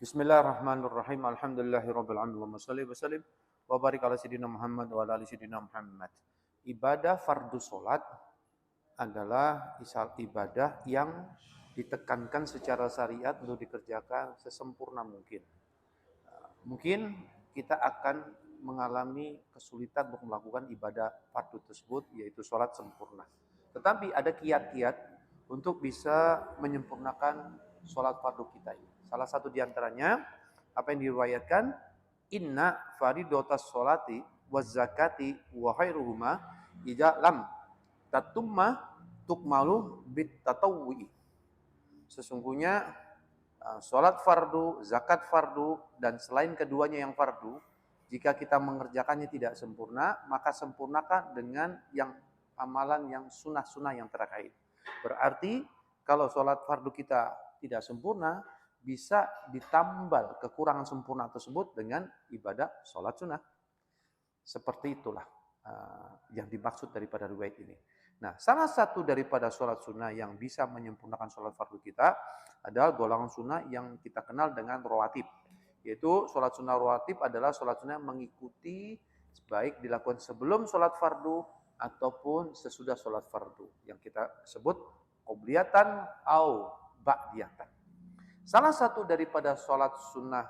Bismillahirrahmanirrahim. Alhamdulillahirabbil alamin. Allahumma shalli wa sallim wa barik ala sayidina Muhammad wa ala ali sayidina Muhammad. Ibadah fardu salat adalah ibadah yang ditekankan secara syariat untuk dikerjakan sesempurna mungkin. Mungkin kita akan mengalami kesulitan untuk melakukan ibadah fardu tersebut, yaitu salat sempurna. Tetapi ada kiat-kiat untuk bisa menyempurnakan salat fardu kita ini. Salah satu diantaranya apa yang diriwayatkan, inna faridotas sholati waz zakati wa khairuhuma idza lam tatumma tukmalu bit tatawwi. Sesungguhnya sholat fardu, zakat fardu, dan selain keduanya yang fardu, jika kita mengerjakannya tidak sempurna, maka sempurnakan dengan yang amalan yang sunnah-sunnah yang terkait. Berarti kalau sholat fardu kita tidak sempurna, bisa ditambal kekurangan sempurna tersebut dengan ibadah sholat sunnah. Seperti itulah yang dimaksud daripada riwayat ini. Nah, salah satu daripada sholat sunnah yang bisa menyempurnakan sholat fardu kita adalah golongan sunnah yang kita kenal dengan rawatib. Yaitu sholat sunnah rawatib adalah sholat sunnah yang mengikuti baik dilakukan sebelum sholat fardu ataupun sesudah sholat fardu. Yang kita sebut qobliyatan au ba'diyatan. Salah satu daripada sholat sunnah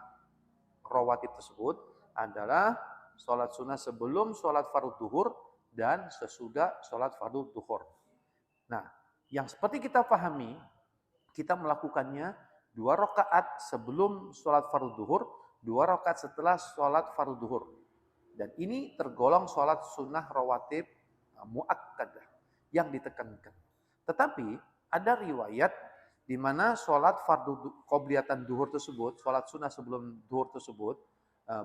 rawatib tersebut adalah sholat sunnah sebelum sholat fardu duhur dan sesudah sholat fardu duhur. Nah, yang seperti kita pahami, kita melakukannya 2 rakaat sebelum sholat fardu duhur, 2 rakaat setelah sholat fardu duhur. Dan ini tergolong sholat sunnah rawatib muakkadah yang ditekankan. Tetapi ada riwayat di mana sholat fardu qobliyatan duhur tersebut, sholat sunnah sebelum duhur tersebut,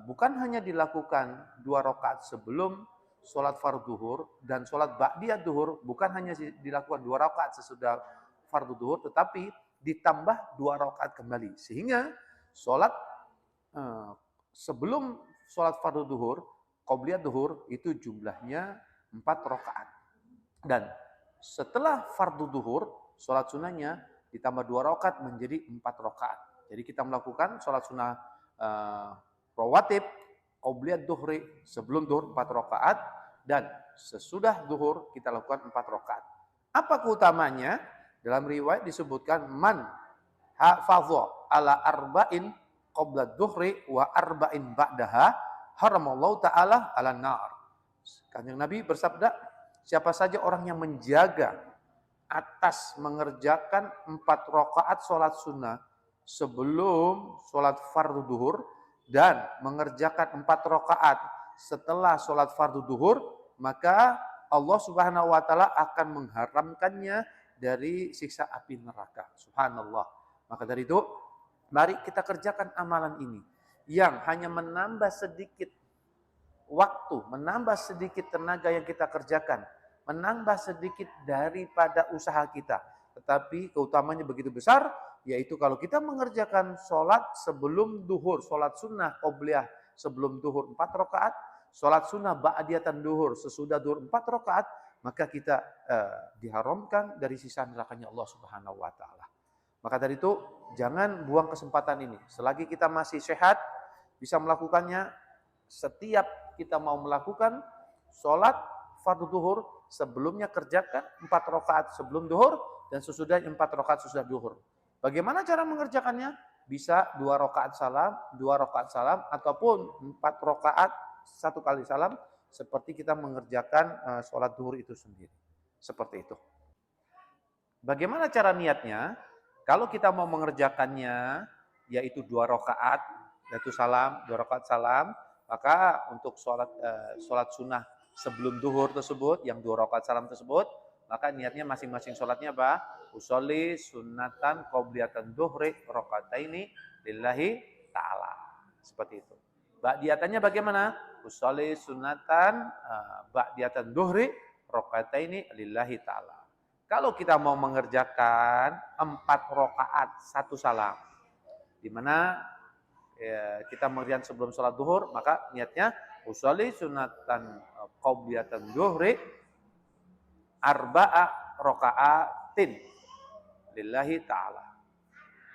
bukan hanya dilakukan 2 rakaat sebelum sholat fardu duhur, dan sholat ba'diyah duhur bukan hanya dilakukan 2 rakaat sesudah fardu duhur, tetapi ditambah 2 rakaat kembali. Sehingga sholat sebelum sholat fardu duhur, qobliyah duhur, itu jumlahnya 4 rakaat. Dan setelah fardu duhur, sholat sunnahnya ditambah 2 rakaat menjadi 4 rakaat. Jadi kita melakukan sholat sunnah rawatib, qobliyah duhri sebelum duhur 4 rakaat, dan sesudah duhur kita lakukan 4 rakaat. Apa keutamanya? Dalam riwayat disebutkan man hafadha ala arba'in qabla duhri wa arba'in ba'daha haramallahu ta'ala ala nar. Kanjeng Nabi bersabda, siapa saja orang yang menjaga atas mengerjakan 4 rakaat sholat sunnah sebelum sholat fardu duhur dan mengerjakan 4 rakaat setelah sholat fardu duhur, maka Allah Subhanahu wa taala akan mengharamkannya dari siksa api neraka. Subhanallah. Maka dari itu, mari kita kerjakan amalan ini yang hanya menambah sedikit waktu, menambah sedikit tenaga yang kita kerjakan, menambah sedikit daripada usaha kita. Tetapi keutamanya begitu besar, yaitu kalau kita mengerjakan sholat sebelum duhur, sholat sunnah qobliyah sebelum duhur 4 rakaat, sholat sunnah ba'diyatan duhur sesudah duhur 4 rakaat, maka kita diharamkan dari sisa nerakanya Allah Subhanahu wa taala. Maka dari itu, jangan buang kesempatan ini. Selagi kita masih sehat, bisa melakukannya. Setiap kita mau melakukan sholat fardu duhur, sebelumnya kerjakan 4 rakaat sebelum duhur dan sesudahnya 4 rakaat sesudah duhur. Bagaimana cara mengerjakannya? Bisa 2 rakaat salam, 2 rakaat salam, ataupun 4 rakaat 1 kali salam, seperti kita mengerjakan sholat duhur itu sendiri. Seperti itu. Bagaimana cara niatnya? Kalau kita mau mengerjakannya, yaitu 2 rakaat, yaitu salam, 2 rakaat salam, maka untuk sholat sunnah sebelum duhur tersebut, yang 2 rakaat salam tersebut, maka niatnya masing-masing sholatnya apa? Usolli sunnatan qobliyatan duhri rakaataini lillahi ta'ala. Seperti itu. Ba'diyatannya bagaimana? Usolli sunnatan ba'diyatan duhri rakaataini lillahi ta'ala. Kalau kita mau mengerjakan 4 rakaat 1 salam, di mana kita mengerjakan sebelum sholat duhur, maka niatnya usolli sunatan qobliyatan duhri arba'a raka'atin lillahi ta'ala.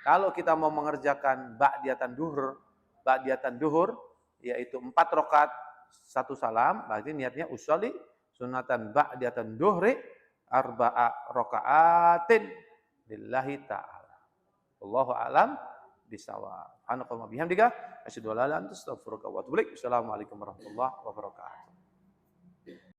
Kalau kita mau mengerjakan ba'diyatan duhur, yaitu 4 rakaat 1 salam, berarti niatnya usolli sunatan ba'diyatan duhri arba'a rakaatin lillahi ta'ala. Wallahu a'lam bishawab. Subhanakallahumma bihamdika asyhadu an la ilaha illa anta astaghfiruka wa atubu ilaik. Assalamualaikum warahmatullahi wabarakatuh.